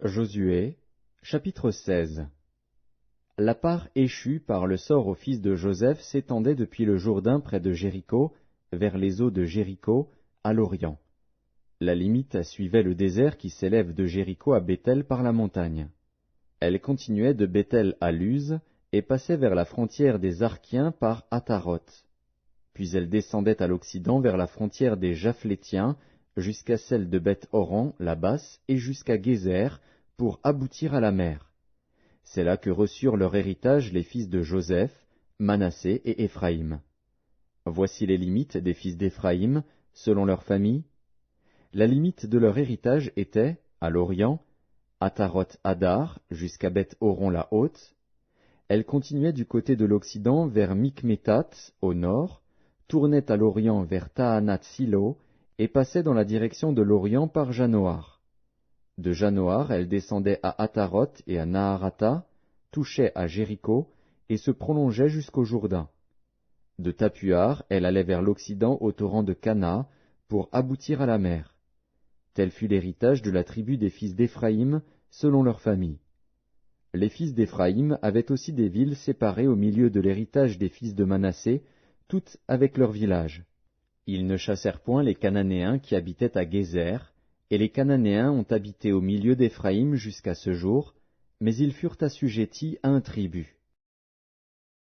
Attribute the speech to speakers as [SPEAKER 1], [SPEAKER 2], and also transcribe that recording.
[SPEAKER 1] Josué, chapitre 16. La part échue par le sort aux fils de Joseph s'étendait depuis le Jourdain près de Jéricho, vers les eaux de Jéricho, à l'orient. La limite suivait le désert qui s'élève de Jéricho à Béthel par la montagne. Elle continuait de Béthel à Luz et passait vers la frontière des Arkiens par Ataroth. Puis elle descendait à l'occident vers la frontière des Japhlétiens, jusqu'à celle de Beth-Horon, la basse, et jusqu'à Gézer, pour aboutir à la mer. C'est là que reçurent leur héritage les fils de Joseph, Manassé et Éphraïm. Voici les limites des fils d'Éphraïm, selon leur famille. La limite de leur héritage était, à l'orient, Ataroth-Adar, jusqu'à Beth-Horon la haute. Elle continuait du côté de l'Occident vers Mikmétat, au nord, tournait à l'Orient vers Taanath-Silo, et passait dans la direction de l'Orient par Janoar. De Janoar, elle descendait à Ataroth et à Naharata, touchait à Jéricho, et se prolongeait jusqu'au Jourdain. De Tapuar, elle allait vers l'Occident au torrent de Cana, pour aboutir à la mer. Tel fut l'héritage de la tribu des fils d'Éphraïm, selon leur famille. Les fils d'Éphraïm avaient aussi des villes séparées au milieu de l'héritage des fils de Manassé, toutes avec leurs villages. Ils ne chassèrent point les Cananéens qui habitaient à Gézer, et les Cananéens ont habité au milieu d'Éphraïm jusqu'à ce jour, mais ils furent assujettis à un tribut.